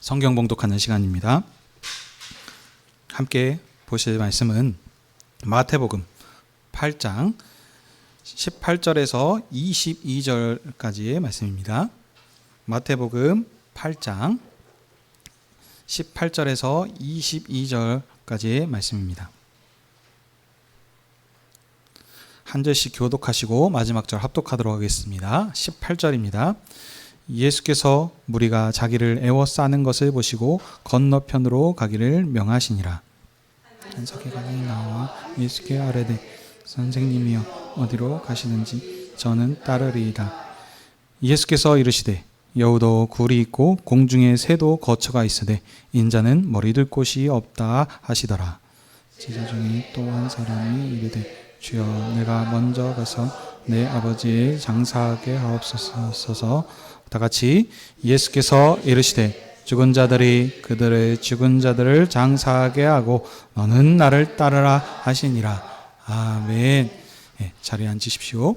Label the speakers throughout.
Speaker 1: 성경 봉독하는 시간입니다. 함께 보실 말씀은 마태복음 8장 18절에서 22절까지의 말씀입니다. 마태복음 8장 18절에서 22절까지의 말씀입니다. 한 절씩 교독하시고 마지막 절 합독하도록 하겠습니다. 18절입니다. 예수께서 무리가 자기를 애워싸는 것을 보시고 건너편으로 가기를 명하시니라. 한 서기관이 나와 예수께 아뢰되 선생님이여 어디로 가시는지 저는 따르리이다. 예수께서 이르시되 여우도 굴이 있고 공중에 새도 거처가 있으되 인자는 머리둘 곳이 없다 하시더라. 제자 중에 또 한 사람이 이르되 주여 내가 먼저 가서 내 아버지의 장사하게 하옵소서. 다 같이 예수께서 이르시되 죽은 자들이 그들의 죽은 자들을 장사하게 하고 너는 나를 따르라 하시니라. 아멘. 네, 자리에 앉으십시오.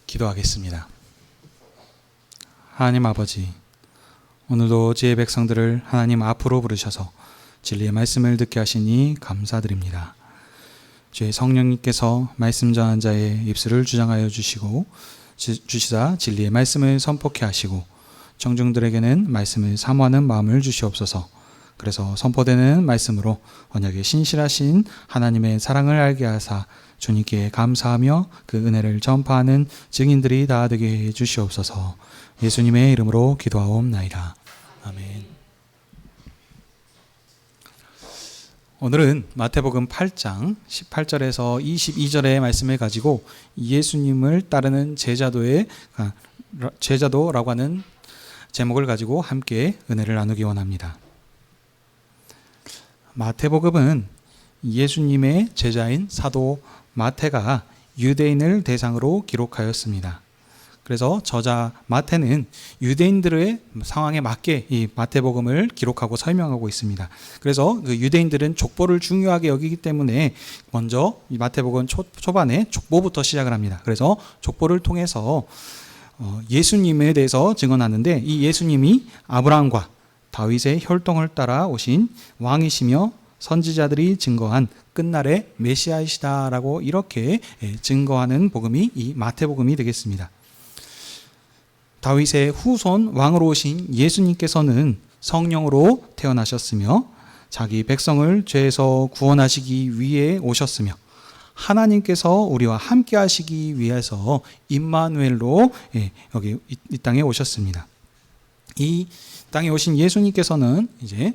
Speaker 1: 기도하겠습니다. 하나님 아버지, 오늘도 지혜 백성들을 하나님 앞으로 부르셔서 진리의 말씀을 듣게 하시니 감사드립니다. 주의 성령님께서 말씀 전한 자의 입술을 주장하여 주시사 진리의 말씀을 선포케 하시고 청중들에게는 말씀을 사모하는 마음을 주시옵소서. 그래서 선포되는 말씀으로 언약에 신실하신 하나님의 사랑을 알게 하사 주님께 감사하며 그 은혜를 전파하는 증인들이 다 되게 해 주시옵소서. 예수님의 이름으로 기도하옵나이다. 아멘. 오늘은 마태복음 8장 18절에서 22절의 말씀을 가지고 예수님을 따르는 제자도라고 하는 제목을 가지고 함께 은혜를 나누기 원합니다. 마태복음은 예수님의 제자인 사도 마태가 유대인을 대상으로 기록하였습니다. 그래서 저자 마태는 유대인들의 상황에 맞게 이 마태복음을 기록하고 설명하고 있습니다. 그래서 그 유대인들은 족보를 중요하게 여기기 때문에 먼저 이 마태복음 초반에 족보부터 시작을 합니다. 그래서 족보를 통해서 예수님에 대해서 증언하는데 이 예수님이 아브라함과 다윗의 혈통을 따라 오신 왕이시며 선지자들이 증거한 끝날의 메시아이시다라고 이렇게 증거하는 복음이 이 마태복음이 되겠습니다. 다윗의 후손 왕으로 오신 예수님께서는 성령으로 태어나셨으며 자기 백성을 죄에서 구원하시기 위해 오셨으며 하나님께서 우리와 함께 하시기 위해서 임마누엘로 여기 이 땅에 오셨습니다. 이 땅에 오신 예수님께서는 이제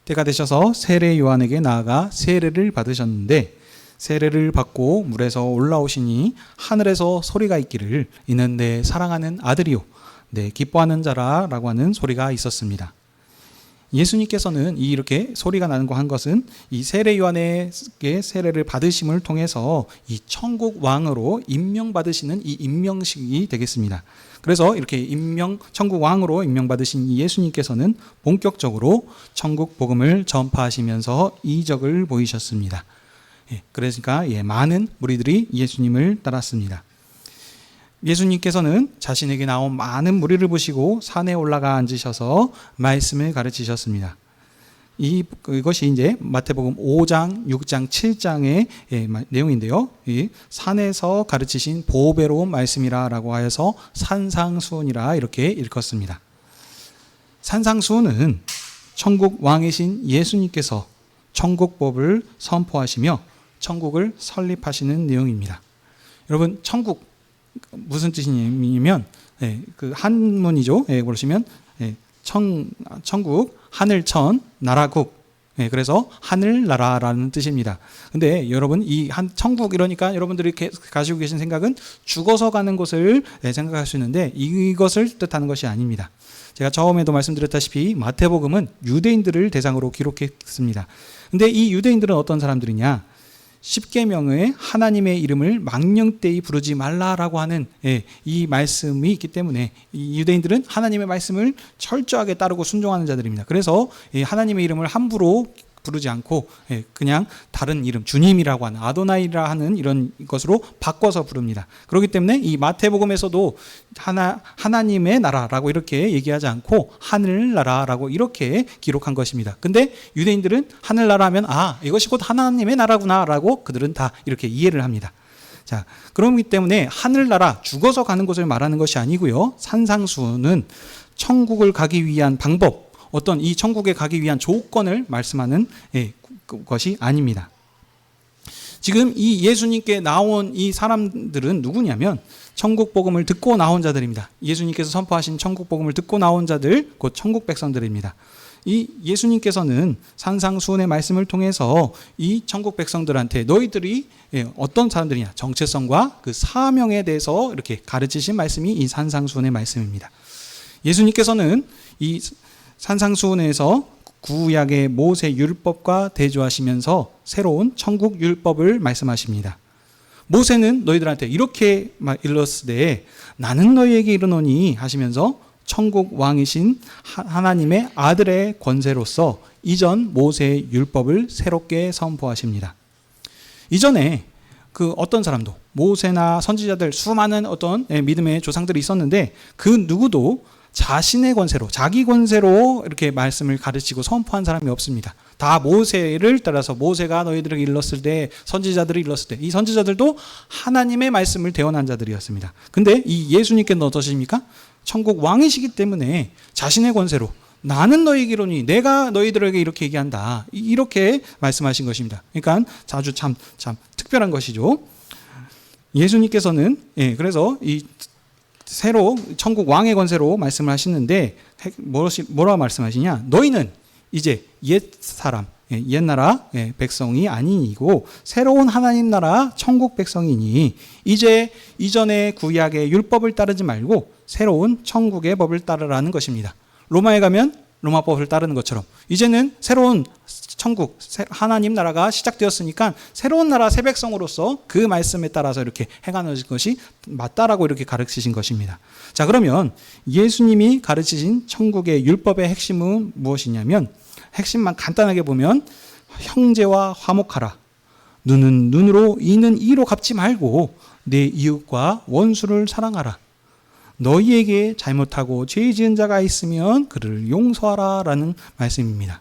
Speaker 1: 때가 되셔서 세례 요한에게 나아가 세례를 받으셨는데 세례를 받고 물에서 올라오시니 하늘에서 소리가 있기를 이는 내 사랑하는 아들이요 내 기뻐하는 자라라고 하는 소리가 있었습니다. 예수님께서는 이렇게 소리가 나는 거 한 것은 이 세례 요한에게 세례를 받으심을 통해서 이 천국 왕으로 임명받으시는 이 임명식이 되겠습니다. 그래서 이렇게 천국 왕으로 임명받으신 이 예수님께서는 본격적으로 천국 복음을 전파하시면서 이적을 보이셨습니다. 그러니까 많은 무리들이 예수님을 따랐습니다. 예수님께서는 자신에게 나온 많은 무리를 보시고 산에 올라가 앉으셔서 말씀을 가르치셨습니다. 이것이 이제 마태복음 5장, 6장, 7장의 내용인데요. 이 산에서 가르치신 보배로운 말씀이라고 하여서 산상수훈이라 이렇게 읽었습니다. 산상수훈은 천국 왕이신 예수님께서 천국법을 선포하시며 천국을 설립하시는 내용입니다. 여러분, 천국 무슨 뜻이냐면 그 한문이죠. 보시면 천국, 하늘천, 나라국. 그래서 하늘나라라는 뜻입니다. 근데 여러분 이 천국 이러니까 여러분들이 가지고 계신 생각은 죽어서 가는 곳을 생각할 수 있는데 이것을 뜻하는 것이 아닙니다. 제가 처음에도 말씀드렸다시피 마태복음은 유대인들을 대상으로 기록했습니다. 근데 이 유대인들은 어떤 사람들이냐? 십계명에 하나님의 이름을 망령되이 부르지 말라라고 하는 이 말씀이 있기 때문에 이 유대인들은 하나님의 말씀을 철저하게 따르고 순종하는 자들입니다. 그래서 하나님의 이름을 함부로 부르지 않고 그냥 다른 이름, 주님이라고 하는 아도나이라 하는 이런 것으로 바꿔서 부릅니다. 그렇기 때문에 이 마태복음에서도 하나님의 나라라고 이렇게 얘기하지 않고 하늘나라라고 이렇게 기록한 것입니다. 근데 유대인들은 하늘나라 하면 이것이 곧 하나님의 나라구나라고 그들은 다 이렇게 이해를 합니다. 자, 그렇기 때문에 하늘나라, 죽어서 가는 곳을 말하는 것이 아니고요. 산상수훈은 천국을 가기 위한 방법, 어떤 이 천국에 가기 위한 조건을 말씀하는 것이 아닙니다. 지금 이 예수님께 나온 이 사람들은 누구냐면 천국 복음을 듣고 나온 자들입니다. 예수님께서 선포하신 천국 복음을 듣고 나온 자들, 곧 천국 백성들입니다. 이 예수님께서는 산상수훈의 말씀을 통해서 이 천국 백성들한테 너희들이 어떤 사람들이냐, 정체성과 그 사명에 대해서 이렇게 가르치신 말씀이 이 산상수훈의 말씀입니다. 예수님께서는 이 산상수훈에서 구약의 모세 율법과 대조하시면서 새로운 천국 율법을 말씀하십니다. 모세는 너희들한테 이렇게 일렀으되 나는 너희에게 이르노니 하시면서 천국 왕이신 하나님의 아들의 권세로서 이전 모세의 율법을 새롭게 선포하십니다. 이전에 그 어떤 사람도 모세나 선지자들 수많은 어떤 믿음의 조상들이 있었는데 그 누구도 자신의 권세로, 자기 권세로 이렇게 말씀을 가르치고 선포한 사람이 없습니다. 다 모세를 따라서 모세가 너희들에게 일렀을 때, 선지자들이 일렀을 때, 이 선지자들도 하나님의 말씀을 대언한 자들이었습니다. 근데 이 예수님께는 어떠십니까? 천국 왕이시기 때문에 자신의 권세로 나는 너희에게 이르노니 내가 너희들에게 이렇게 얘기한다. 이렇게 말씀하신 것입니다. 그러니까 아주 참 특별한 것이죠. 예수님께서는 그래서 이 새로 천국 왕의 권세로 말씀을 하시는데 뭐라 말씀하시냐? 너희는 이제 옛사람, 옛나라 백성이 아니고 새로운 하나님 나라 천국 백성이니 이제 이전의 구약의 율법을 따르지 말고 새로운 천국의 법을 따르라는 것입니다. 로마에 가면 로마법을 따르는 것처럼 이제는 새로운 천국, 하나님 나라가 시작되었으니까 새로운 나라 새 백성으로서 그 말씀에 따라서 이렇게 행하는 것이 맞다라고 이렇게 가르치신 것입니다. 자, 그러면 예수님이 가르치신 천국의 율법의 핵심은 무엇이냐면 핵심만 간단하게 보면 형제와 화목하라. 눈은 눈으로 이는 이로 갚지 말고 내 이웃과 원수를 사랑하라. 너희에게 잘못하고 죄 지은 자가 있으면 그를 용서하라 라는 말씀입니다.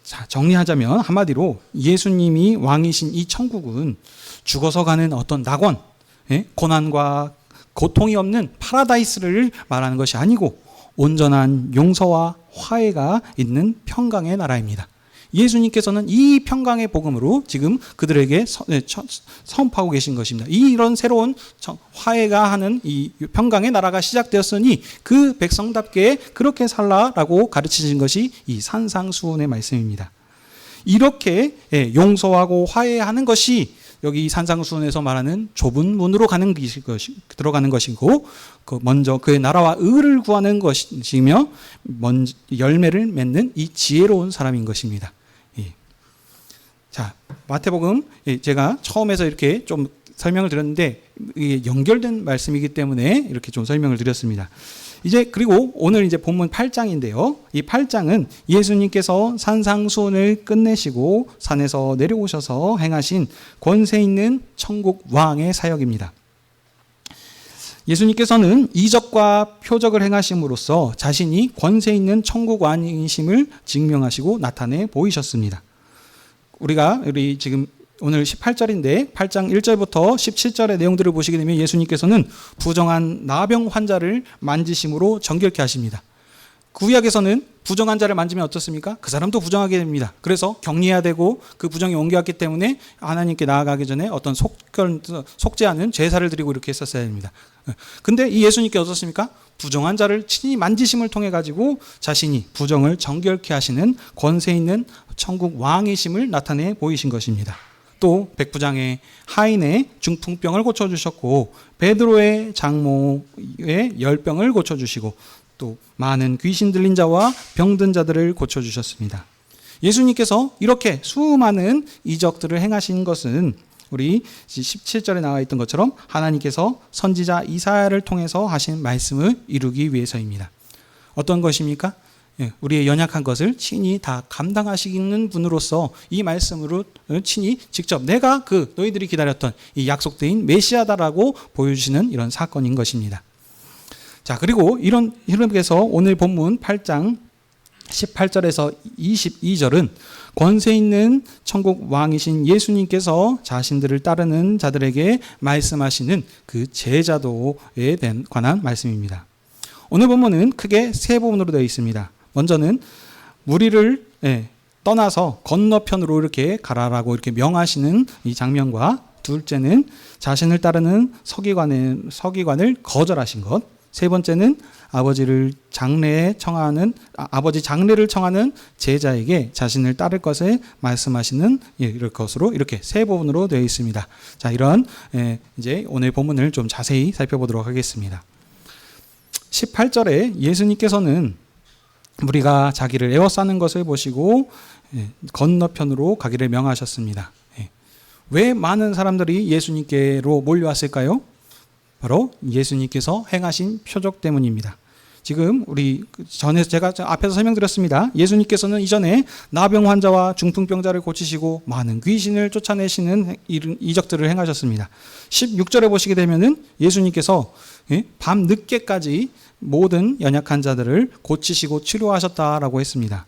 Speaker 1: 자, 정리하자면 한마디로 예수님이 왕이신 이 천국은 죽어서 가는 어떤 낙원, 고난과 고통이 없는 파라다이스를 말하는 것이 아니고 온전한 용서와 화해가 있는 평강의 나라입니다. 예수님께서는 이 평강의 복음으로 지금 그들에게 선포하고 계신 것입니다. 이런 새로운 화해가 하는 이 평강의 나라가 시작되었으니 그 백성답게 그렇게 살라라고 가르치신 것이 이 산상수훈의 말씀입니다. 이렇게 용서하고 화해하는 것이 여기 산상수훈에서 말하는 좁은 문으로 들어가는 것이고 먼저 그의 나라와 의를 구하는 것이며 먼저 열매를 맺는 이 지혜로운 사람인 것입니다. 자, 마태복음 제가 처음에서 이렇게 좀 설명을 드렸는데 이게 연결된 말씀이기 때문에 이렇게 좀 설명을 드렸습니다. 이제 그리고 오늘 이제 본문 8장인데요. 이 8장은 예수님께서 산상수훈을 끝내시고 산에서 내려오셔서 행하신 권세 있는 천국 왕의 사역입니다. 예수님께서는 이적과 표적을 행하심으로써 자신이 권세 있는 천국 왕이심을 증명하시고 나타내 보이셨습니다. 우리 지금 오늘 18절인데 8장 1절부터 17절의 내용들을 보시게 되면 예수님께서는 부정한 나병 환자를 만지심으로 정결케 하십니다. 구약에서는 부정한 자를 만지면 어떻습니까? 그 사람도 부정하게 됩니다. 그래서 격리해야 되고 그 부정이 옮겨왔기 때문에 하나님께 나아가기 전에 어떤 속죄하는 제사를 드리고 이렇게 했었어야 됩니다. 근데 이 예수님께 어떻습니까? 부정한 자를 친히 만지심을 통해 가지고 자신이 부정을 정결케 하시는 권세 있는 천국 왕이심을 나타내 보이신 것입니다. 또 백부장의 하인의 중풍병을 고쳐주셨고 베드로의 장모의 열병을 고쳐주시고 또 많은 귀신 들린 자와 병든 자들을 고쳐주셨습니다. 예수님께서 이렇게 수많은 이적들을 행하신 것은 우리 17절에 나와 있던 것처럼 하나님께서 선지자 이사야를 통해서 하신 말씀을 이루기 위해서입니다. 어떤 것입니까? 우리의 연약한 것을 친히 다 감당하시는 분으로서 이 말씀으로 친히 직접 내가 그 너희들이 기다렸던 이 약속된 메시아다라고 보여주시는 이런 사건인 것입니다. 자, 그리고 이런 흐름에서 오늘 본문 8장 18절에서 22절은 권세 있는 천국 왕이신 예수님께서 자신들을 따르는 자들에게 말씀하시는 그 제자도에 관한 말씀입니다. 오늘 본문은 크게 세 부분으로 되어 있습니다. 먼저는 무리를 떠나서 건너편으로 이렇게 가라라고 이렇게 명하시는 이 장면과, 둘째는 자신을 따르는 서기관을 거절하신 것, 세 번째는 아버지 장례를 청하는 제자에게 자신을 따를 것을 말씀하시는 이럴 것으로 이렇게 세 부분으로 되어 있습니다. 자, 이런 이제 오늘 본문을 좀 자세히 살펴보도록 하겠습니다. 18절에 예수님께서는 무리가 자기를 에워싸는 것을 보시고 건너편으로 가기를 명하셨습니다. 왜 많은 사람들이 예수님께로 몰려왔을까요? 바로 예수님께서 행하신 표적 때문입니다. 지금 우리 전에 제가 앞에서 설명드렸습니다. 예수님께서는 이전에 나병 환자와 중풍병자를 고치시고 많은 귀신을 쫓아내시는 이적들을 행하셨습니다. 16절에 보시게 되면은 예수님께서 밤 늦게까지 모든 연약한 자들을 고치시고 치료하셨다라고 했습니다.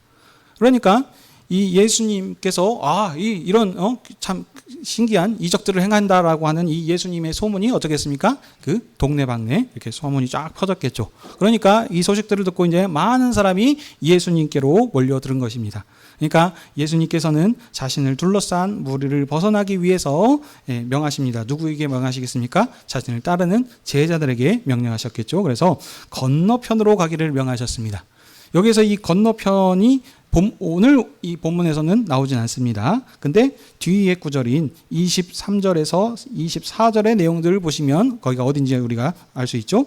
Speaker 1: 그러니까 이 예수님께서 이런 참 신기한 이적들을 행한다라고 하는 이 예수님의 소문이 어떻겠습니까? 그 동네방네 이렇게 소문이 쫙 퍼졌겠죠. 그러니까 이 소식들을 듣고 이제 많은 사람이 예수님께로 몰려드는 것입니다. 그러니까 예수님께서는 자신을 둘러싼 무리를 벗어나기 위해서 명하십니다. 누구에게 명하시겠습니까? 자신을 따르는 제자들에게 명령하셨겠죠. 그래서 건너편으로 가기를 명하셨습니다. 여기서 이 건너편이 오늘 이 본문에서는 나오진 않습니다. 근데 뒤에 구절인 23절에서 24절의 내용들을 보시면 거기가 어딘지 우리가 알 수 있죠.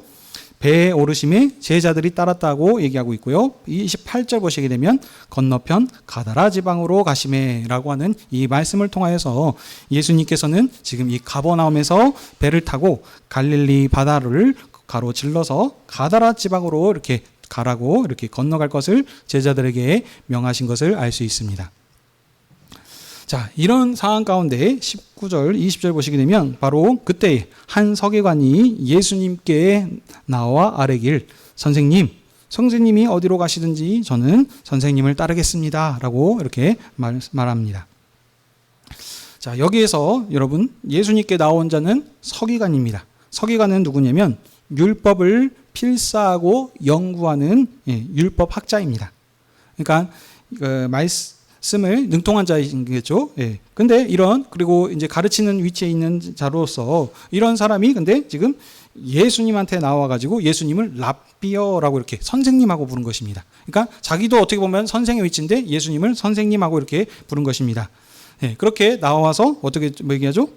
Speaker 1: 배에 오르심에 제자들이 따랐다고 얘기하고 있고요. 28절 보시게 되면 건너편 가다라 지방으로 가시매라고 하는 이 말씀을 통하여서 예수님께서는 지금 이 가버나움에서 배를 타고 갈릴리 바다를 가로질러서 가다라 지방으로 이렇게 가라고 이렇게 건너갈 것을 제자들에게 명하신 것을 알 수 있습니다. 자, 이런 상황 가운데 19절, 20절 보시게 되면 바로 그때 한 서기관이 예수님께 나와 아뢰길 선생님이 어디로 가시든지 저는 선생님을 따르겠습니다 라고 이렇게 말합니다. 자, 여기에서 여러분 예수님께 나온 자는 서기관입니다. 서기관은 누구냐면 율법을 필사하고 연구하는 율법 학자입니다. 그러니까 말씀을 능통한 자이겠죠. 근데 그리고 이제 가르치는 위치에 있는 자로서 이런 사람이 근데 지금 예수님한테 나와가지고 예수님을 랍비어라고 이렇게 선생님하고 부른 것입니다. 그러니까 자기도 어떻게 보면 선생의 위치인데 예수님을 선생님하고 이렇게 부른 것입니다. 그렇게 나와서 어떻게 얘기하죠?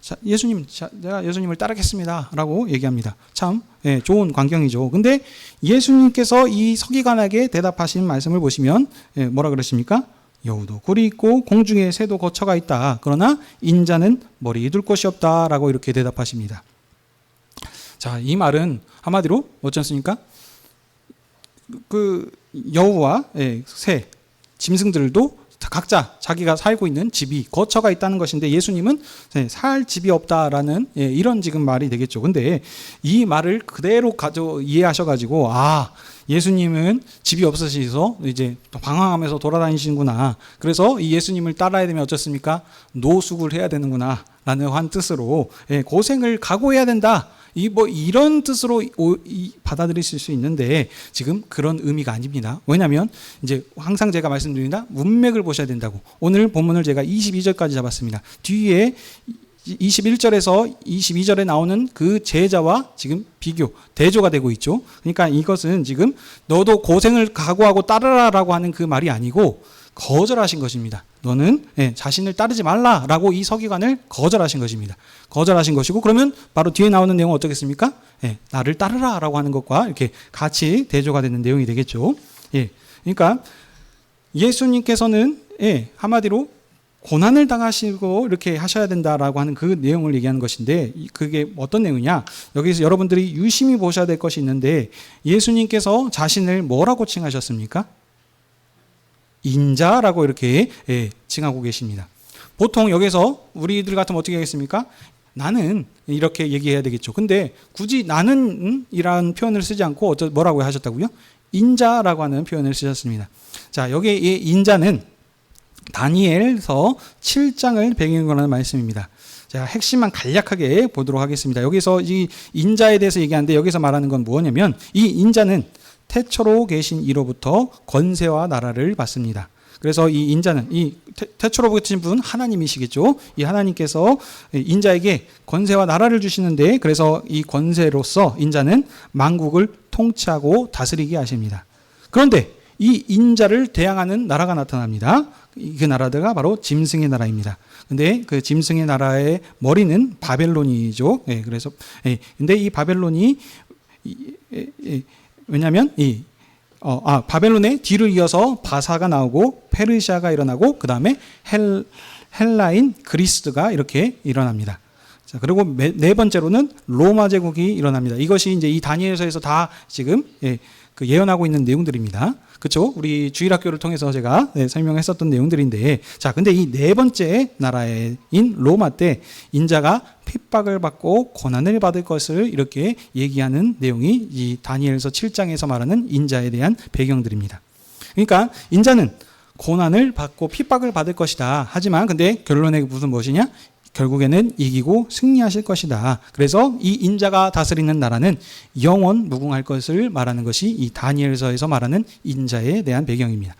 Speaker 1: 제가 예수님을 따르겠습니다 라고 얘기합니다. 참 좋은 광경이죠. 근데 예수님께서 이 서기관에게 대답하신 말씀을 보시면 뭐라 그러십니까? 여우도 굴이 있고 공중에 새도 거처가 있다. 그러나 인자는 머리에 둘 곳이 없다 라고 이렇게 대답하십니다. 자, 이 말은 한마디로 어찌 않습니까? 그 여우와 새, 짐승들도 각자 자기가 살고 있는 집이 거처가 있다는 것인데 예수님은 살 집이 없다라는 이런 지금 말이 되겠죠. 근데 이 말을 그대로 이해하셔가지고 예수님은 집이 없으셔서 이제 방황하면서 돌아다니시는구나. 그래서 이 예수님을 따라야 되면 어쩌습니까? 노숙을 해야 되는구나 라는 한 뜻으로 고생을 각오해야 된다. 이런 뜻으로 받아들이실 수 있는데 지금 그런 의미가 아닙니다. 왜냐하면 이제 항상 제가 말씀드립니다. 문맥을 보셔야 된다고. 오늘 본문을 제가 22절까지 잡았습니다. 뒤에 21절에서 22절에 나오는 그 제자와 지금 대조가 되고 있죠. 그러니까 이것은 지금 너도 고생을 각오하고 따르라라고 하는 그 말이 아니고 거절하신 것입니다. 너는 자신을 따르지 말라라고 이 서기관을 거절하신 것입니다. 거절하신 것이고 그러면 바로 뒤에 나오는 내용은 어떻겠습니까? 나를 따르라라고 하는 것과 이렇게 같이 대조가 되는 내용이 되겠죠. 그러니까 예수님께서는 한마디로 고난을 당하시고 이렇게 하셔야 된다라고 하는 그 내용을 얘기하는 것인데 그게 어떤 내용이냐? 여기서 여러분들이 유심히 보셔야 될 것이 있는데 예수님께서 자신을 뭐라고 칭하셨습니까? 인자라고 이렇게 칭하고 계십니다. 보통 여기서 우리들 같으면 어떻게 하겠습니까? 나는 이렇게 얘기해야 되겠죠. 근데 굳이 나는 이라는 표현을 쓰지 않고 뭐라고 하셨다고요? 인자라고 하는 표현을 쓰셨습니다. 자, 여기 이 인자는 다니엘서 7장을 배경으로 하는 말씀입니다. 자, 핵심만 간략하게 보도록 하겠습니다. 여기서 이 인자에 대해서 얘기하는데 여기서 말하는 건 뭐냐면 이 인자는 태초로 계신 이로부터 권세와 나라를 받습니다. 그래서 이 인자는 이 태초로 계신 분 하나님이시겠죠. 이 하나님께서 인자에게 권세와 나라를 주시는데 그래서 이 권세로서 인자는 만국을 통치하고 다스리게 하십니다. 그런데 이 인자를 대항하는 나라가 나타납니다. 그 나라가 바로 짐승의 나라입니다. 근데 그 짐승의 나라의 머리는 바벨론이죠. 그래서 근데 이 바벨론이 왜냐하면 바벨론의 뒤를 이어서 바사가 나오고 페르시아가 일어나고 그 다음에 헬라인 그리스가 이렇게 일어납니다. 자, 그리고 네 번째로는 로마 제국이 일어납니다. 이것이 이제 이 다니엘서에서 다 지금 그 예언하고 있는 내용들입니다. 그렇죠? 우리 주일학교를 통해서 제가 설명했었던 내용들인데, 자, 근데 이 네 번째 나라인 로마 때 인자가 핍박을 받고 고난을 받을 것을 이렇게 얘기하는 내용이 이 다니엘서 7장에서 말하는 인자에 대한 배경들입니다. 그러니까 인자는 고난을 받고 핍박을 받을 것이다. 하지만 근데 결론에 무슨 무엇이냐? 결국에는 이기고 승리하실 것이다. 그래서 이 인자가 다스리는 나라는 영원 무궁할 것을 말하는 것이 이 다니엘서에서 말하는 인자에 대한 배경입니다.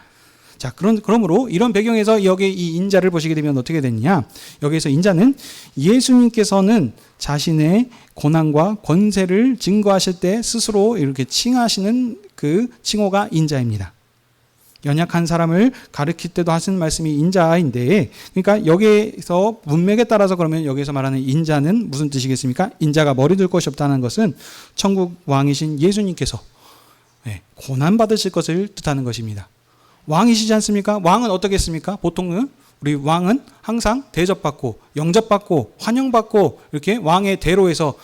Speaker 1: 자, 그러므로 이런 배경에서 여기 이 인자를 보시게 되면 어떻게 되느냐? 여기에서 인자는 예수님께서는 자신의 고난과 권세를 증거하실 때 스스로 이렇게 칭하시는 그 칭호가 인자입니다. 연약한 사람을 가르칠 때도 하시는 말씀이 인자인데, 그러니까 여기에서 문맥에 따라서 그러면 여기서 말하는 인자는 무슨 뜻이겠습니까? 인자가 머리 둘 것이 없다는 것은 천국 왕이신 예수님께서 고난 받으실 것을 뜻하는 것입니다. 왕이시지 않습니까? 왕은 어떻겠습니까? 보통은 우리 왕은 항상 대접받고 영접받고 환영받고 이렇게 왕의 대로에서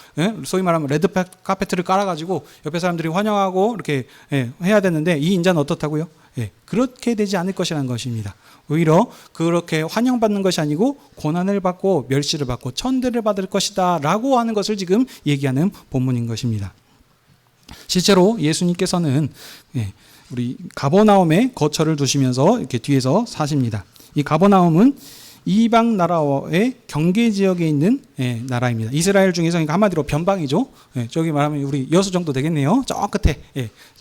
Speaker 1: 소위 말하면 레드 카페트를 깔아가지고 옆에 사람들이 환영하고 이렇게 해야 되는데 이 인자는 어떻다고요? 그렇게 되지 않을 것이라는 것입니다. 오히려 그렇게 환영받는 것이 아니고 고난을 받고 멸시를 받고 천대를 받을 것이다 라고 하는 것을 지금 얘기하는 본문인 것입니다. 실제로 예수님께서는 우리 가버나움에 거처를 두시면서 이렇게 뒤에서 사십니다. 이 가버나움은 이방 나라의 경계 지역에 있는 나라입니다. 이스라엘 중에서 그러니까 한마디로 변방이죠. 저기 말하면 우리 여수 정도 되겠네요. 저 끝에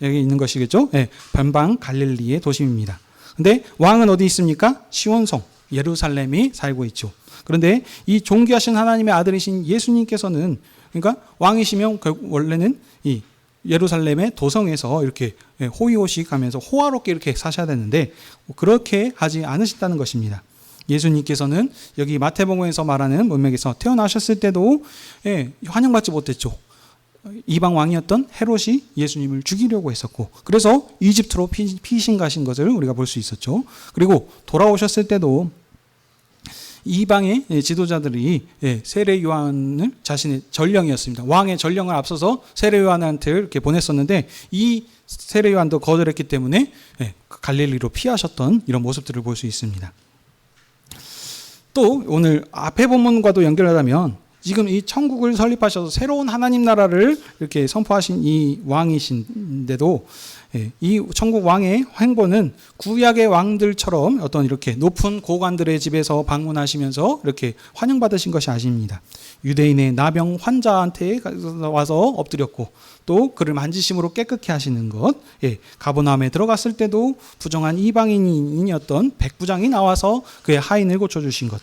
Speaker 1: 여기 있는 것이겠죠. 변방 갈릴리의 도심입니다. 근데 왕은 어디 있습니까? 시온성 예루살렘이 살고 있죠. 그런데 이 존귀하신 하나님의 아들이신 예수님께서는 그러니까 왕이시면 원래는 이 예루살렘의 도성에서 이렇게 호의호식 하면서 호화롭게 이렇게 사셔야 되는데 그렇게 하지 않으셨다는 것입니다. 예수님께서는 여기 마태복음에서 말하는 문맥에서 태어나셨을 때도 환영받지 못했죠. 이방 왕이었던 헤롯이 예수님을 죽이려고 했었고 그래서 이집트로 피신 가신 것을 우리가 볼 수 있었죠. 그리고 돌아오셨을 때도 이방의 지도자들이 세례 요한을 자신의 전령이었습니다. 왕의 전령을 앞서서 세례 요한한테 이렇게 보냈었는데 이 세례 요한도 거절했기 때문에 갈릴리로 피하셨던 이런 모습들을 볼 수 있습니다. 또 오늘 앞에 본문과도 연결하자면 지금 이 천국을 설립하셔서 새로운 하나님 나라를 이렇게 선포하신 이 왕이신데도 이 천국 왕의 행보는 구약의 왕들처럼 어떤 이렇게 높은 고관들의 집에서 방문하시면서 이렇게 환영받으신 것이 아닙니다. 유대인의 나병 환자한테 와서 엎드렸고 또 그를 만지심으로 깨끗게 하시는 것, 가버나움에 들어갔을 때도 부정한 이방인이었던 백부장이 나와서 그의 하인을 고쳐주신 것,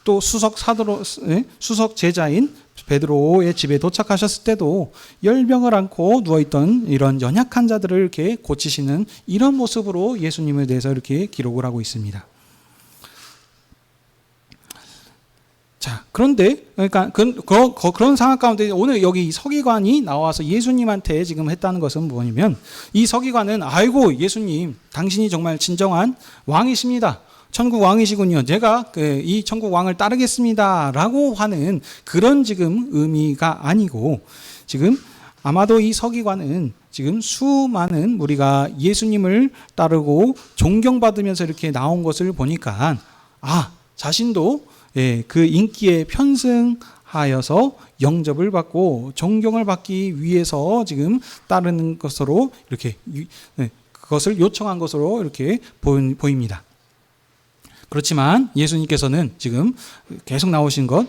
Speaker 1: 또 수석 제자인 베드로의 집에 도착하셨을 때도 열병을 안고 누워있던 이런 연약한 자들을 이렇게 고치시는 이런 모습으로 예수님에 대해서 이렇게 기록을 하고 있습니다. 자, 그런데 그러니까 그런 상황 가운데 오늘 여기 서기관이 나와서 예수님한테 지금 했다는 것은 뭐냐면 이 서기관은 아이고 예수님 당신이 정말 진정한 왕이십니다. 천국 왕이시군요. 제가 이 천국 왕을 따르겠습니다. 라고 하는 그런 지금 의미가 아니고 지금 아마도 이 서기관은 지금 수많은 무리가 예수님을 따르고 존경받으면서 이렇게 나온 것을 보니까 자신도 그 인기에 편승하여서 영접을 받고 존경을 받기 위해서 지금 따르는 것으로 이렇게 그것을 요청한 것으로 이렇게 보입니다. 그렇지만 예수님께서는 지금 계속 나오신 것,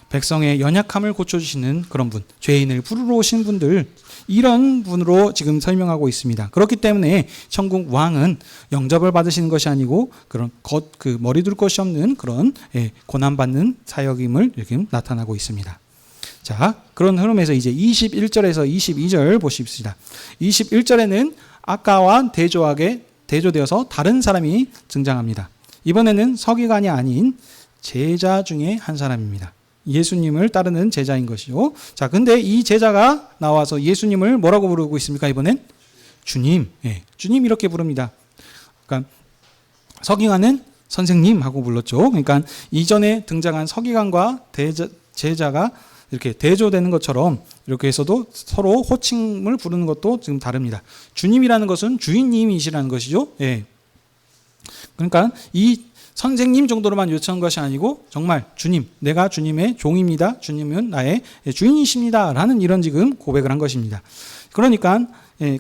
Speaker 1: 백성의 연약함을 고쳐주시는 그런 분, 죄인을 부르러 오신 분들, 이런 분으로 지금 설명하고 있습니다. 그렇기 때문에 천국 왕은 영접을 받으시는 것이 아니고 그런 그 머리 둘 것이 없는 그런 고난받는 사역임을 이렇게 나타나고 있습니다. 자, 그런 흐름에서 이제 21절에서 22절 보십시다. 21절에는 아까와 대조되어서 다른 사람이 등장합니다. 이번에는 서기관이 아닌 제자 중에 한 사람입니다. 예수님을 따르는 제자인 것이죠. 자, 근데 이 제자가 나와서 예수님을 뭐라고 부르고 있습니까? 이번엔 주님. 주님 이렇게 부릅니다. 그러니까 서기관은 선생님 하고 불렀죠. 그러니까 이전에 등장한 서기관과 제자가 이렇게 대조되는 것처럼 이렇게 해서도 서로 호칭을 부르는 것도 지금 다릅니다. 주님이라는 것은 주인님이시라는 것이죠. 그러니까 이 선생님 정도로만 요청한 것이 아니고 정말 주님, 내가 주님의 종입니다. 주님은 나의 주인이십니다. 라는 이런 지금 고백을 한 것입니다. 그러니까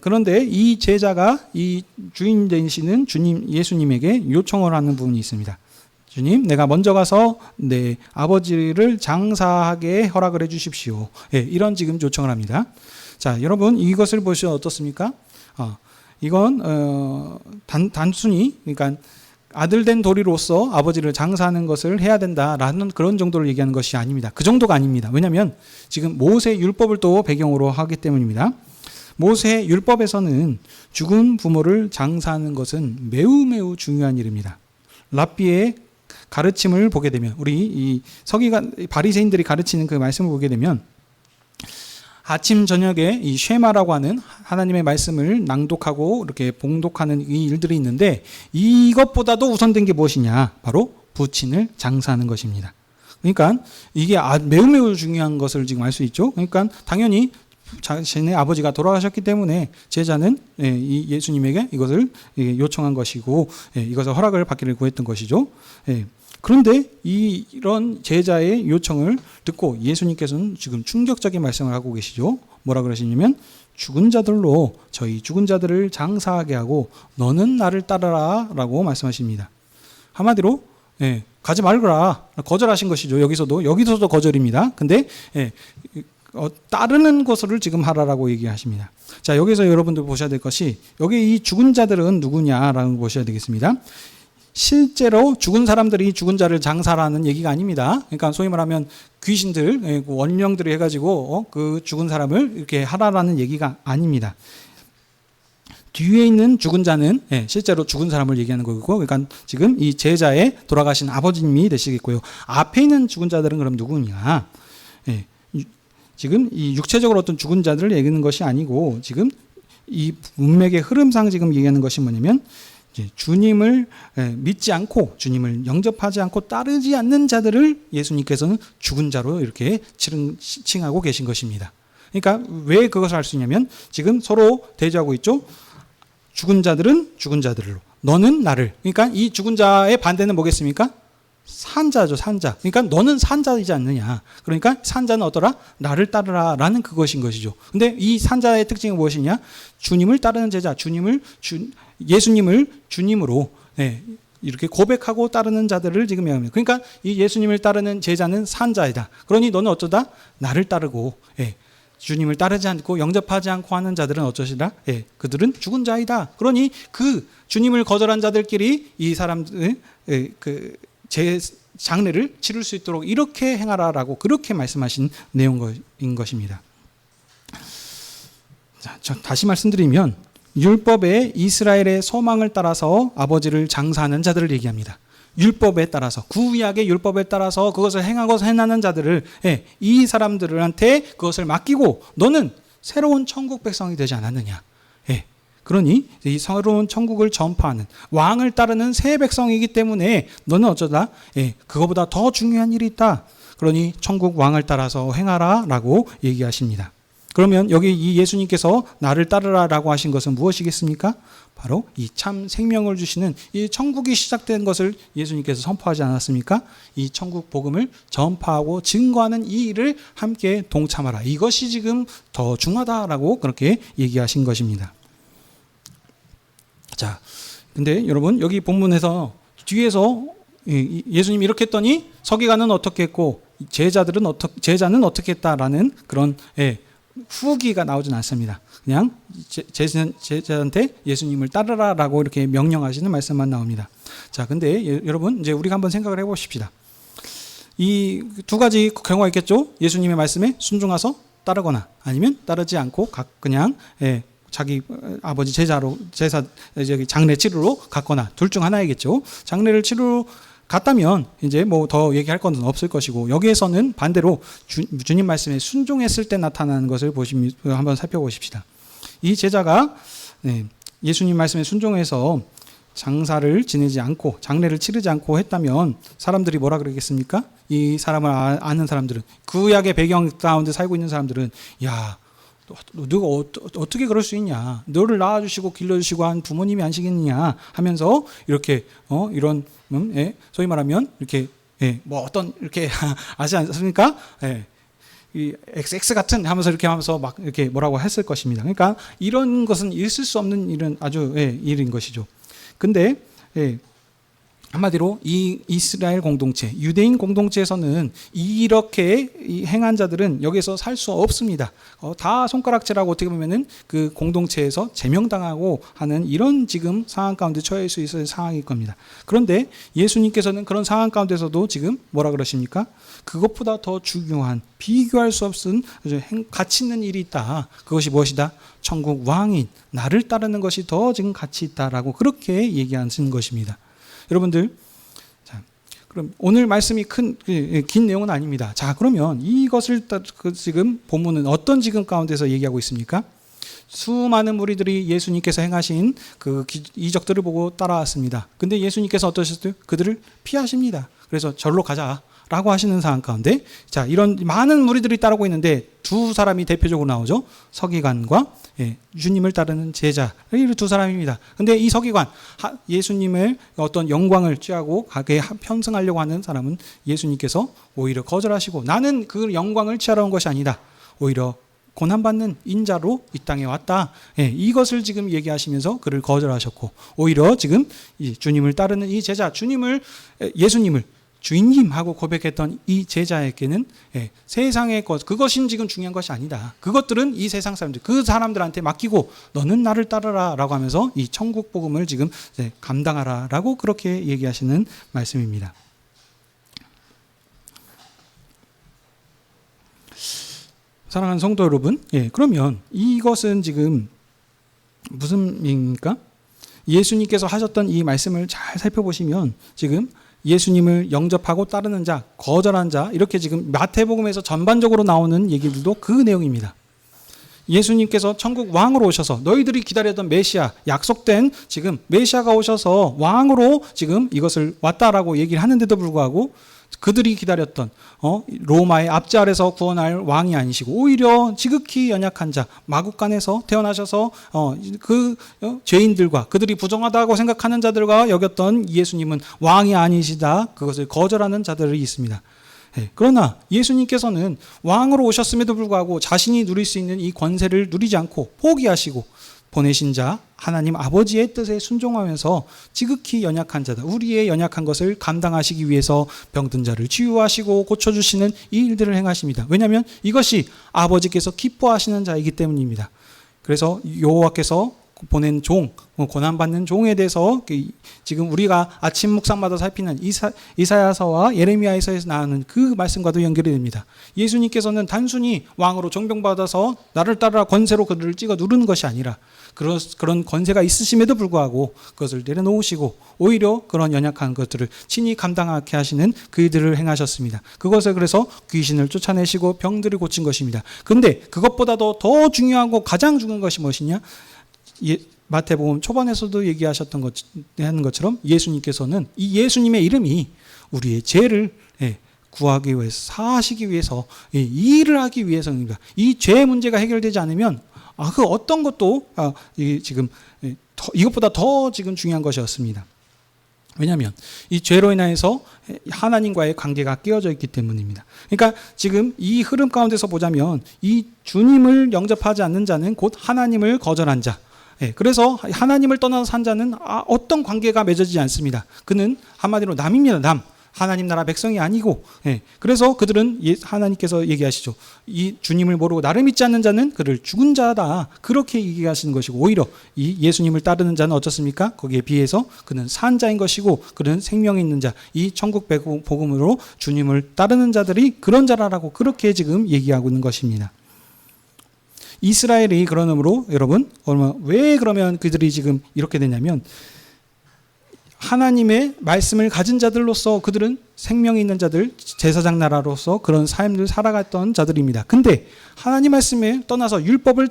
Speaker 1: 그런데 이 제자가 이 주인 되시는 주님 예수님에게 요청을 하는 부분이 있습니다. 주님, 내가 먼저 가서 내 아버지를 장사하게 허락을 해 주십시오. 이런 지금 요청을 합니다. 자, 여러분 이것을 보시면 어떻습니까? 이건 단순히 그러니까 아들 된 도리로서 아버지를 장사하는 것을 해야 된다라는 그런 정도를 얘기하는 것이 아닙니다. 그 정도가 아닙니다. 왜냐하면 지금 모세 율법을 또 배경으로 하기 때문입니다. 모세 율법에서는 죽은 부모를 장사하는 것은 매우 중요한 일입니다. 랍비의 가르침을 보게 되면 우리 이 서기관 바리새인들이 가르치는 그 말씀을 보게 되면 아침 저녁에 이 쉐마라고 하는 하나님의 말씀을 낭독하고 이렇게 봉독하는 이 일들이 있는데 이것보다도 우선된 게 무엇이냐? 바로 부친을 장사하는 것입니다. 그러니까 이게 매우 중요한 것을 지금 알 수 있죠. 그러니까 당연히 자신의 아버지가 돌아가셨기 때문에 제자는 이 예수님에게 이것을 요청한 것이고 이것을 허락을 받기를 구했던 것이죠. 그런데 이런 제자의 요청을 듣고 예수님께서는 지금 충격적인 말씀을 하고 계시죠. 뭐라 그러시냐면 죽은 자들로 저희 죽은 자들을 장사하게 하고 너는 나를 따르라 라고 말씀하십니다. 한마디로 가지 말거라 거절하신 것이죠. 여기서도 거절입니다. 근데 따르는 것을 지금 하라라고 얘기하십니다. 자, 여기서 여러분들 보셔야 될 것이 여기 이 죽은 자들은 누구냐라는 걸 보셔야 되겠습니다. 실제로 죽은 사람들이 죽은 자를 장사라는 얘기가 아닙니다. 그러니까 소위 말하면 귀신들, 원령들이 해가지고 그 죽은 사람을 이렇게 하라라는 얘기가 아닙니다. 뒤에 있는 죽은 자는 실제로 죽은 사람을 얘기하는 거고, 그러니까 지금 이 제자의 돌아가신 아버님이 되시겠고요. 앞에 있는 죽은 자들은 그럼 누구냐? 지금 이 육체적으로 어떤 죽은 자들을 얘기하는 것이 아니고 지금 이 문맥의 흐름상 지금 얘기하는 것이 뭐냐면 주님을 믿지 않고 주님을 영접하지 않고 따르지 않는 자들을 예수님께서는 죽은 자로 이렇게 칭하고 계신 것입니다. 그러니까 왜 그것을 할 수 있냐면 지금 서로 대조하고 있죠. 죽은 자들은 죽은 자들로 너는 나를. 그러니까 이 죽은 자의 반대는 뭐겠습니까? 산자죠, 산자. 그러니까 너는 산자이지 않느냐. 그러니까 산자는 어떠라? 나를 따르라 라는 그것인 것이죠. 근데 이 산자의 특징이 무엇이냐? 주님을 따르는 제자, 예수님을 주님으로 이렇게 고백하고 따르는 자들을 지금 얘기합니다. 그러니까 이 예수님을 따르는 제자는 산자이다. 그러니 너는 어쩌다? 나를 따르고 주님을 따르지 않고 영접하지 않고 하는 자들은 어쩌시라? 그들은 죽은 자이다. 그러니 그 주님을 거절한 자들끼리 이 사람들 제 장례를 치를 수 있도록 이렇게 행하라라고 그렇게 말씀하신 내용인 것입니다. 자, 다시 말씀드리면 율법에 이스라엘의 소망을 따라서 아버지를 장사하는 자들을 얘기합니다. 율법에 따라서 구약의 율법에 따라서 그것을 행하고 행하는 자들을 이 사람들한테 그것을 맡기고 너는 새로운 천국 백성이 되지 않았느냐. 그러니 이 새로운 천국을 전파하는 왕을 따르는 새 백성이기 때문에 너는 어쩌다 그거보다 더 중요한 일이 있다. 그러니 천국 왕을 따라서 행하라 라고 얘기하십니다. 그러면 여기 이 예수님께서 나를 따르라라고 하신 것은 무엇이겠습니까? 바로 이 참 생명을 주시는 이 천국이 시작된 것을 예수님께서 선포하지 않았습니까? 이 천국 복음을 전파하고 증거하는 이 일을 함께 동참하라. 이것이 지금 더 중요하다라고 그렇게 얘기하신 것입니다. 자, 근데 여러분 여기 본문에서 뒤에서 예수님이 이렇게 했더니 서기관은 어떻게 했고 제자는 어떻게 했다라는 그런 후기가 나오진 않습니다. 그냥 제자한테 예수님을 따르라라고 이렇게 명령하시는 말씀만 나옵니다. 자, 근데 여러분 이제 우리가 한번 생각을 해보십시다. 이 두 가지 경우가 있겠죠. 예수님의 말씀에 순종해서 따르거나 아니면 따르지 않고 그냥 자기 아버지 제사 장례 치르러 갔거나 둘 중 하나이겠죠. 장례를 치르러 갔다면 이제 뭐 더 얘기할 건 없을 것이고, 여기에서는 반대로 주님 말씀에 순종했을 때 나타나는 것을 한번 살펴보십시다. 이 제자가 예수님 말씀에 순종해서 장사를 지내지 않고 장례를 치르지 않고 했다면 사람들이 뭐라 그러겠습니까? 이 사람을 아는 사람들은, 구약의 배경 가운데 살고 있는 사람들은, 야, 너가 어떻게 그럴 수 있냐? 너를 낳아주시고 길러주시고 한 부모님이 아니시겠느냐? 하면서 이렇게 이런 소위 말하면 이렇게 뭐 어떤 이렇게 아시지 않습니까? 이 XX 같은 하면서 이렇게 하면서 막 이렇게 뭐라고 했을 것입니다. 그러니까 이런 것은 있을 수 없는 일은 아주 일인 것이죠. 근데 한마디로 이 이스라엘 공동체, 유대인 공동체에서는 이렇게 행한 자들은 여기서 살 수 없습니다. 다 손가락질하고 어떻게 보면은 그 공동체에서 제명당하고 하는 이런 지금 상황 가운데 처해 수 있을 상황일 겁니다. 그런데 예수님께서는 그런 상황 가운데서도 지금 뭐라 그러십니까? 그것보다 더 중요한, 비교할 수 없는 가치 있는 일이 있다. 그것이 무엇이다? 천국 왕인 나를 따르는 것이 더 지금 가치 있다라고 그렇게 얘기하는 것입니다. 여러분들, 자, 그럼 오늘 말씀이 긴 내용은 아닙니다. 자, 그러면 이것을 지금 본문은 어떤 지금 가운데서 얘기하고 있습니까? 수많은 무리들이 예수님께서 행하신 그 이적들을 보고 따라왔습니다. 근데 예수님께서 어떠셨어요? 그들을 피하십니다. 그래서 절로 가자라고 하시는 상황 가운데, 자, 이런 많은 무리들이 따르고 있는데 두 사람이 대표적으로 나오죠. 서기관과 주님을 따르는 제자, 이 두 사람입니다. 근데 이 서기관, 예수님의 어떤 영광을 취하고 가게 편승하려고 하는 사람은 예수님께서 오히려 거절하시고, 나는 그 영광을 취하러 온 것이 아니다, 오히려 고난받는 인자로 이 땅에 왔다. 이것을 지금 얘기하시면서 그를 거절하셨고, 오히려 지금 이 주님을 따르는 이 제자, 예수님을 주인님하고 고백했던 이 제자에게는 세상의 것, 그것이 지금 중요한 것이 아니다. 그것들은 이 세상 사람들, 그 사람들한테 맡기고 너는 나를 따르라 라고 하면서 이 천국 복음을 지금 감당하라 라고 그렇게 얘기하시는 말씀입니다. 사랑하는 성도 여러분, 그러면 이것은 지금 무슨 의미입니까? 예수님께서 하셨던 이 말씀을 잘 살펴보시면 지금 예수님을 영접하고 따르는 자, 거절한 자, 이렇게 지금 마태복음에서 전반적으로 나오는 얘기들도 그 내용입니다. 예수님께서 천국 왕으로 오셔서 너희들이 기다렸던 메시아, 약속된 지금 메시아가 오셔서 왕으로 지금 이것을 왔다라고 얘기를 하는데도 불구하고 그들이 기다렸던 로마의 압제 아래서 구원할 왕이 아니시고 오히려 지극히 연약한 자, 마국간에서 태어나셔서 그 죄인들과 그들이 부정하다고 생각하는 자들과 여겼던 예수님은 왕이 아니시다, 그것을 거절하는 자들이 있습니다. 그러나 예수님께서는 왕으로 오셨음에도 불구하고 자신이 누릴 수 있는 이 권세를 누리지 않고 포기하시고 보내신 자 하나님 아버지의 뜻에 순종하면서 지극히 연약한 자다, 우리의 연약한 것을 감당하시기 위해서 병든 자를 치유하시고 고쳐주시는 이 일들을 행하십니다. 왜냐하면 이것이 아버지께서 기뻐하시는 자이기 때문입니다. 그래서 여호와께서 보낸 종, 고난받는 종에 대해서 지금 우리가 아침 묵상마다 살피는 이사야서와 예레미야에서 나오는 그 말씀과도 연결이 됩니다. 예수님께서는 단순히 왕으로 존경받아서 나를 따르라 권세로 그들을 찍어 누르는 것이 아니라 그런 권세가 있으심에도 불구하고 그것을 내려놓으시고 오히려 그런 연약한 것들을 친히 감당하게 하시는 그 일들을 행하셨습니다. 그것을 그래서 귀신을 쫓아내시고 병들을 고친 것입니다. 그런데 그것보다도 더 중요하고 가장 중요한 것이 무엇이냐? 마태복음 초반에서도 얘기하셨던 하는 것처럼 예수님께서는 이 예수님의 이름이 우리의 죄를 구하기 위해서, 사하시기 위해서, 이 일을 하기 위해서입니다. 이 죄의 문제가 해결되지 않으면 그 어떤 것도 지금 이것보다 더 지금 중요한 것이었습니다. 왜냐하면 이 죄로 인해서 하나님과의 관계가 깨어져 있기 때문입니다. 그러니까 지금 이 흐름 가운데서 보자면 이 주님을 영접하지 않는 자는 곧 하나님을 거절한 자. 그래서 하나님을 떠나서 산 자는 어떤 관계가 맺어지지 않습니다. 그는 한마디로 남입니다. 남. 하나님 나라 백성이 아니고, 그래서 그들은 하나님께서 얘기하시죠. 이 주님을 모르고 나를 믿지 않는 자는 그를 죽은 자다. 그렇게 얘기하시는 것이고, 오히려 이 예수님을 따르는 자는 어떻습니까? 거기에 비해서 그는 산 자인 것이고, 그는 생명이 있는 자. 이 천국 복음으로 주님을 따르는 자들이 그런 자라라고 그렇게 지금 얘기하고 있는 것입니다. 이스라엘이 그러므로 여러분, 왜 그러면 그들이 지금 이렇게 되냐면, 하나님의 말씀을 가진 자들로서 그들은 생명이 있는 자들, 제사장 나라로서 그런 삶을 살아갔던 자들입니다. 근데 하나님 말씀을 떠나서 율법을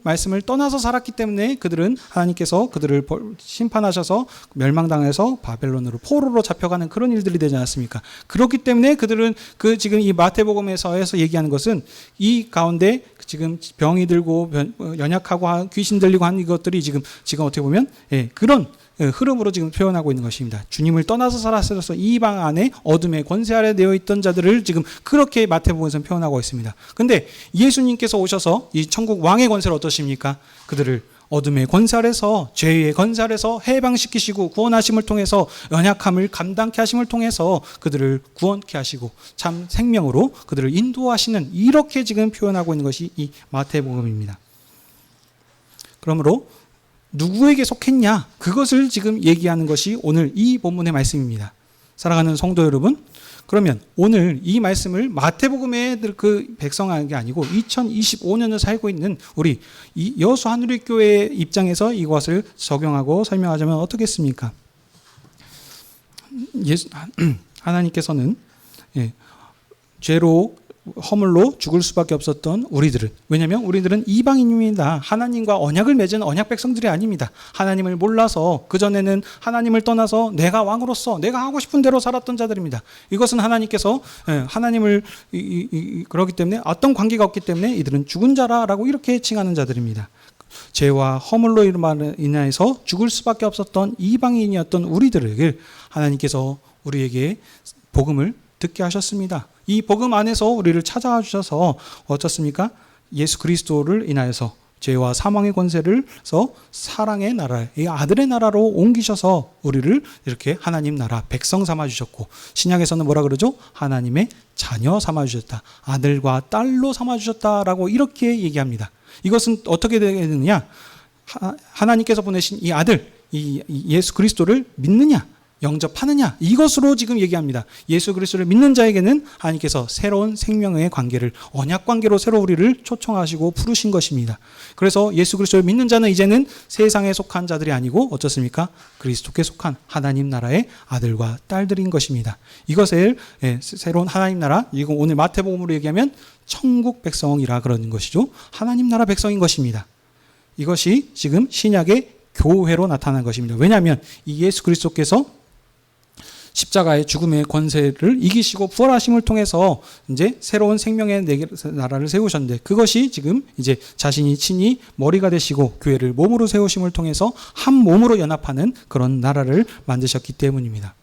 Speaker 1: 말씀을 떠나서 살았기 때문에 그들은 하나님께서 그들을 심판하셔서 멸망당해서 바벨론으로 포로로 잡혀가는 그런 일들이 되지 않았습니까? 그렇기 때문에 그들은 지금 이 마태복음에서 얘기하는 것은 이 가운데 지금 병이 들고 연약하고 귀신 들리고 하는 이것들이 지금 어떻게 보면 그런 흐름으로 지금 표현하고 있는 것입니다. 주님을 떠나서 살았어서 이방 안에 어둠의 권세 아래 되어 있던 자들을 지금 그렇게 마태복음에서 표현하고 있습니다. 근데 예수님께서 오셔서 이 천국 왕의 권세를 어떠십니까? 그들을 어둠의 권세 아래서, 죄의 권세 아래서 해방시키시고 구원하심을 통해서 연약함을 감당케 하심을 통해서 그들을 구원케 하시고 참 생명으로 그들을 인도하시는, 이렇게 지금 표현하고 있는 것이 이 마태복음입니다. 그러므로 누구에게 속했냐? 그것을 지금 얘기하는 것이 오늘 이 본문의 말씀입니다. 사랑하는 성도 여러분, 그러면 오늘 이 말씀을 마태복음의 그 백성한 게 아니고 2025년을 살고 있는 우리 이 여수 한우리교회 입장에서 이것을 적용하고 설명하자면 어떻겠습니까? 하나님께서는 죄로 허물로 죽을 수밖에 없었던 우리들은, 왜냐하면 우리들은 이방인입니다. 하나님과 언약을 맺은 언약 백성들이 아닙니다. 하나님을 몰라서 그전에는 하나님을 떠나서 내가 왕으로서 내가 하고 싶은 대로 살았던 자들입니다. 이것은 하나님께서 하나님을 그렇기 때문에 어떤 관계가 없기 때문에 이들은 죽은 자라고 이렇게 칭하는 자들입니다. 죄와 허물로 인하여서 죽을 수밖에 없었던 이방인이었던 우리들에게 하나님께서 우리에게 복음을 듣게 하셨습니다. 이 복음 안에서 우리를 찾아와 주셔서 어떻습니까? 예수 그리스도를 인하여서 죄와 사망의 권세를서 사랑의 나라, 이 아들의 나라로 옮기셔서 우리를 이렇게 하나님 나라 백성 삼아 주셨고, 신약에서는 뭐라 그러죠? 하나님의 자녀 삼아 주셨다. 아들과 딸로 삼아 주셨다라고 이렇게 얘기합니다. 이것은 어떻게 되느냐? 하나님께서 보내신 이 아들, 이 예수 그리스도를 믿느냐? 영접하느냐, 이것으로 지금 얘기합니다. 예수 그리스도를 믿는 자에게는 하나님께서 새로운 생명의 관계를, 언약 관계로 새로 우리를 초청하시고 부르신 것입니다. 그래서 예수 그리스도를 믿는 자는 이제는 세상에 속한 자들이 아니고 어떻습니까? 그리스도께 속한 하나님 나라의 아들과 딸들인 것입니다. 이것을 새로운 하나님 나라, 이거 오늘 마태복음으로 얘기하면 천국 백성이라 그러는 것이죠. 하나님 나라 백성인 것입니다. 이것이 지금 신약의 교회로 나타난 것입니다. 왜냐하면 이 예수 그리스도께서 십자가의 죽음의 권세를 이기시고 부활하심을 통해서 이제 새로운 생명의 나라를 세우셨는데, 그것이 지금 이제 자신이 친히 머리가 되시고 교회를 몸으로 세우심을 통해서 한 몸으로 연합하는 그런 나라를 만드셨기 때문입니다.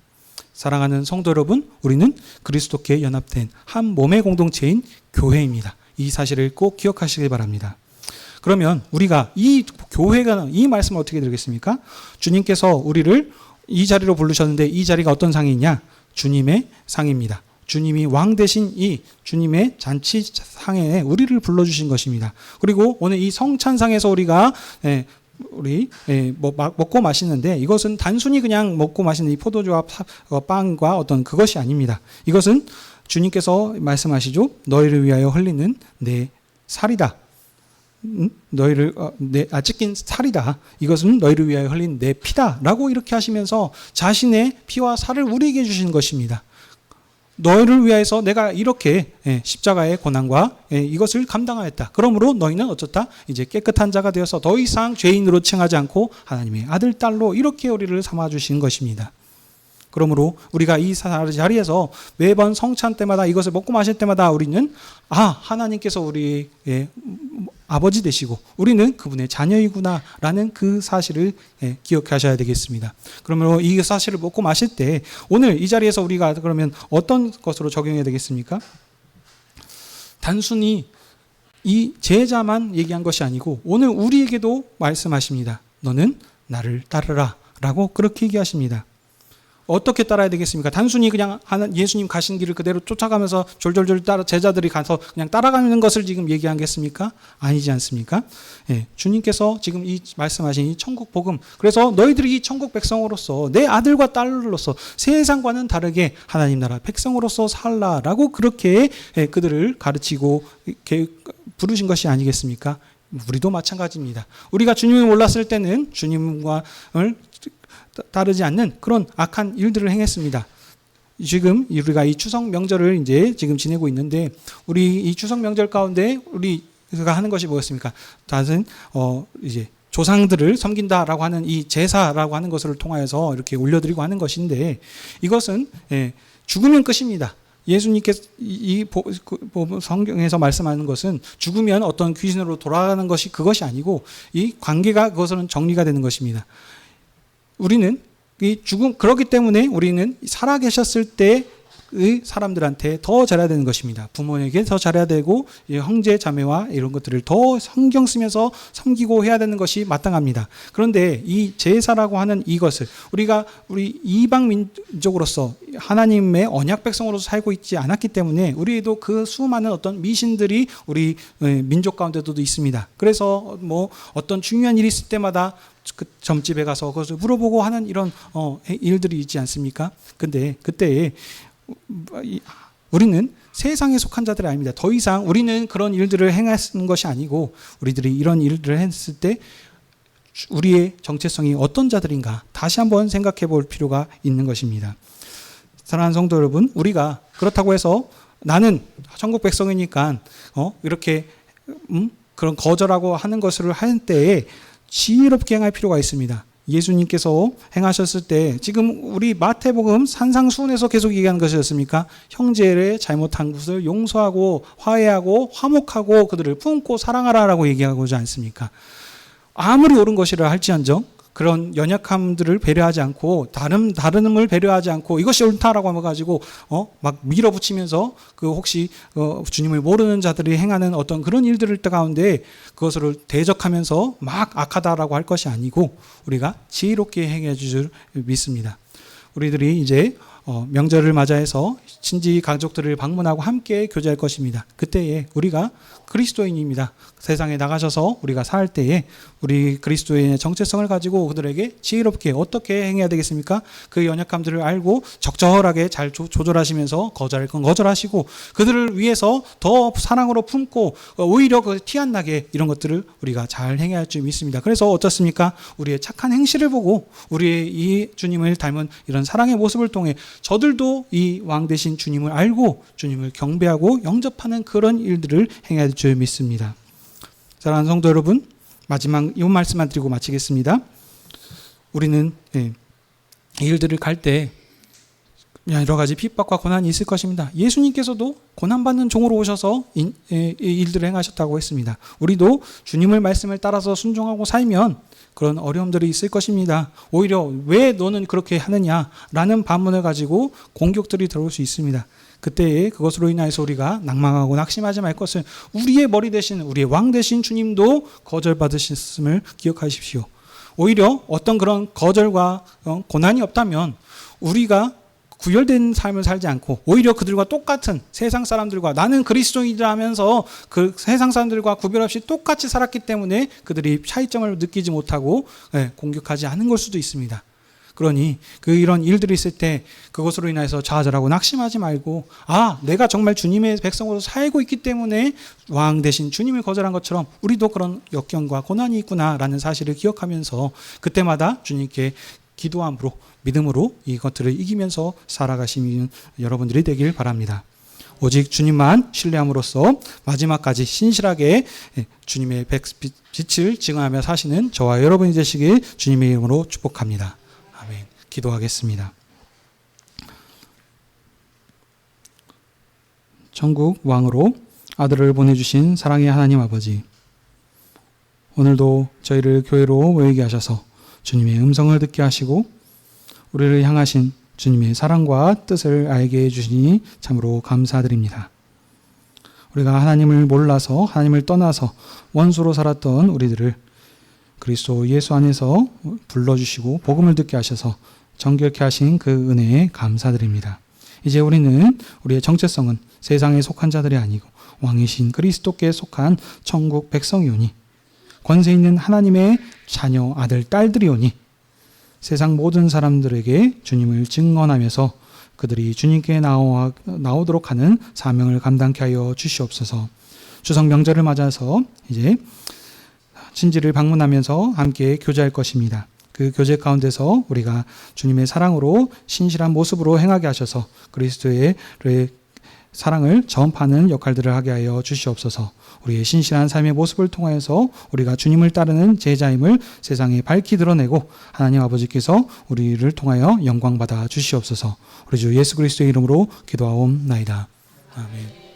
Speaker 1: 사랑하는 성도 여러분, 우리는 그리스도께 연합된 한 몸의 공동체인 교회입니다. 이 사실을 꼭 기억하시기 바랍니다. 그러면 우리가 이 교회가 이 말씀을 어떻게 드리겠습니까? 주님께서 우리를 이 자리로 부르셨는데 이 자리가 어떤 상이냐? 주님의 상입니다. 주님이 왕 대신 이 주님의 잔치상에 우리를 불러주신 것입니다. 그리고 오늘 이 성찬상에서 우리가 먹고 마시는데, 이것은 단순히 그냥 먹고 마시는 이 포도주와 빵과 어떤 그것이 아닙니다. 이것은 주님께서 말씀하시죠. 너희를 위하여 흘리는 내 살이다. 너희를 찢긴 살이다. 이것은 너희를 위하여 흘린 내 피다라고 이렇게 하시면서 자신의 피와 살을 우리에게 주신 것입니다. 너희를 위하여서 내가 이렇게 십자가의 고난과 이것을 감당하였다. 그러므로 너희는 어쩌다? 이제 깨끗한 자가 되어서 더 이상 죄인으로 칭하지 않고 하나님의 아들, 딸로 이렇게 우리를 삼아 주신 것입니다. 그러므로 우리가 이 자리에서 매번 성찬 때마다 이것을 먹고 마실 때마다 우리는 하나님께서 우리의 아버지 되시고 우리는 그분의 자녀이구나라는 그 사실을 기억하셔야 되겠습니다. 그러므로 이 사실을 먹고 마실 때 오늘 이 자리에서 우리가 그러면 어떤 것으로 적용해야 되겠습니까? 단순히 이 제자만 얘기한 것이 아니고 오늘 우리에게도 말씀하십니다. 너는 나를 따르라 라고 그렇게 얘기하십니다. 어떻게 따라야 되겠습니까? 단순히 그냥 예수님 가신 길을 그대로 쫓아가면서 졸졸졸 따라 제자들이 가서 그냥 따라가는 것을 지금 얘기하겠습니까? 아니지 않습니까? 주님께서 지금 이 말씀하신 이 천국 복음, 그래서 너희들이 이 천국 백성으로서 내 아들과 딸로서 세상과는 다르게 하나님 나라 백성으로서 살라라고 그렇게 그들을 가르치고 이렇게 부르신 것이 아니겠습니까? 우리도 마찬가지입니다. 우리가 주님을 몰랐을 때는 주님과 따르지 않는 그런 악한 일들을 행했습니다. 지금 우리가 이 추석 명절을 이제 지금 지내고 있는데 우리 이 추석 명절 가운데 우리가 하는 것이 뭐였습니까? 다른 이제 조상들을 섬긴다라고 하는 이 제사라고 하는 것을 통하여서 이렇게 올려드리고 하는 것인데 이것은 죽으면 끝입니다. 예수님께서 이 성경에서 말씀하는 것은 죽으면 어떤 귀신으로 돌아가는 것이 그것이 아니고 이 관계가 그것은 정리가 되는 것입니다. 우리는 이 그렇기 때문에 우리는 살아계셨을 때의 사람들한테 더 잘해야 되는 것입니다. 부모에게 더 잘해야 되고 형제 자매와 이런 것들을 더 신경 쓰면서 섬기고 해야 되는 것이 마땅합니다. 그런데 이 제사라고 하는 이것을 우리 이방 민족으로서 하나님의 언약 백성으로서 살고 있지 않았기 때문에 우리도 그 수많은 어떤 미신들이 우리 민족 가운데도 있습니다. 그래서 뭐 어떤 중요한 일이 있을 때마다 그 점집에 가서 그것을 물어보고 하는 이런 일들이 있지 않습니까? 근데 그때에 우리는 세상에 속한 자들이 아닙니다. 더 이상 우리는 그런 일들을 행하는 것이 아니고 우리들이 이런 일들을 했을 때 우리의 정체성이 어떤 자들인가 다시 한번 생각해 볼 필요가 있는 것입니다. 사랑하는 성도 여러분, 우리가 그렇다고 해서 나는 천국 백성이니까 이렇게 그런 거절하고 하는 것을 할 때에 지혜롭게 행할 필요가 있습니다. 예수님께서 행하셨을 때 지금 우리 마태복음 산상수훈에서 계속 얘기하는 것이었습니까? 형제의 잘못한 것을 용서하고 화해하고 화목하고 그들을 품고 사랑하라라고 얘기하고자 않습니까? 아무리 옳은 것이라 할지언정 그런 연약함들을 배려하지 않고 다름을 배려하지 않고 이것이 옳다라고 해가지고 막 밀어붙이면서 그 혹시 주님을 모르는 자들이 행하는 어떤 그런 일들을 가운데 그것을 대적하면서 막 악하다라고 할 것이 아니고 우리가 지혜롭게 행해 주실 믿습니다. 우리들이 이제 명절을 맞아해서 친지 가족들을 방문하고 함께 교제할 것입니다. 그때에 우리가 그리스도인입니다. 세상에 나가셔서 우리가 살 때에 우리 그리스도인의 정체성을 가지고 그들에게 지혜롭게 어떻게 행해야 되겠습니까? 그 연약함들을 알고 적절하게 잘 조절하시면서 거절할 건 거절하시고 그들을 위해서 더 사랑으로 품고 오히려 그 티 안 나게 이런 것들을 우리가 잘 행해야 할 줄 믿습니다. 그래서 어떻습니까? 우리의 착한 행실을 보고 우리의 이 주님을 닮은 이런 사랑의 모습을 통해 저들도 이 왕 되신 주님을 알고 주님을 경배하고 영접하는 그런 일들을 행해야 할 줄 믿습니다. 사랑하는 성도 여러분, 마지막 이 말씀만 드리고 마치겠습니다. 우리는 이 일들을 갈 때 여러 가지 핍박과 고난이 있을 것입니다. 예수님께서도 고난받는 종으로 오셔서 이 일들을 행하셨다고 했습니다. 우리도 주님의 말씀을 따라서 순종하고 살면 그런 어려움들이 있을 것입니다. 오히려 왜 너는 그렇게 하느냐라는 반문을 가지고 공격들이 들어올 수 있습니다. 그때에 그것으로 인하여서 우리가 낭망하고 낙심하지 말 것은 우리의 머리 대신 우리의 왕 되신 주님도 거절받으셨음을 기억하십시오. 오히려 어떤 그런 거절과 고난이 없다면 우리가 구별된 삶을 살지 않고 오히려 그들과 똑같은 세상 사람들과 나는 그리스도인이라 하면서 그 세상 사람들과 구별 없이 똑같이 살았기 때문에 그들이 차이점을 느끼지 못하고 공격하지 않은 걸 수도 있습니다. 그러니 이런 일들이 있을 때 그것으로 인해서 좌절하고 낙심하지 말고 내가 정말 주님의 백성으로 살고 있기 때문에 왕 대신 주님을 거절한 것처럼 우리도 그런 역경과 고난이 있구나라는 사실을 기억하면서 그때마다 주님께 기도함으로 믿음으로 이것들을 이기면서 살아가시는 여러분들이 되길 바랍니다. 오직 주님만 신뢰함으로써 마지막까지 신실하게 주님의 빛을 증언하며 사시는 저와 여러분이 되시길 주님의 이름으로 축복합니다. 아멘. 기도하겠습니다. 천국 왕으로 아들을 보내주신 사랑의 하나님 아버지, 오늘도 저희를 교회로 모이게 하셔서 주님의 음성을 듣게 하시고 우리를 향하신 주님의 사랑과 뜻을 알게 해주시니 참으로 감사드립니다. 우리가 하나님을 몰라서 하나님을 떠나서 원수로 살았던 우리들을 그리스도 예수 안에서 불러주시고 복음을 듣게 하셔서 정결케 하신 그 은혜에 감사드립니다. 이제 우리는 우리의 정체성은 세상에 속한 자들이 아니고 왕이신 그리스도께 속한 천국 백성이오니 권세 있는 하나님의 자녀 아들 딸들이오니 세상 모든 사람들에게 주님을 증언하면서 그들이 주님께 나오도록 하는 사명을 감당케 하여 주시옵소서. 추석 명절을 맞아서 이제 친지를 방문하면서 함께 교제할 것입니다. 그 교제 가운데서 우리가 주님의 사랑으로 신실한 모습으로 행하게 하셔서 그리스도의 사랑을 전파하는 역할들을 하게 하여 주시옵소서. 우리의 신실한 삶의 모습을 통하여서 우리가 주님을 따르는 제자임을 세상에 밝히 드러내고 하나님 아버지께서 우리를 통하여 영광받아 주시옵소서. 우리 주 예수 그리스도의 이름으로 기도하옵나이다. 아멘.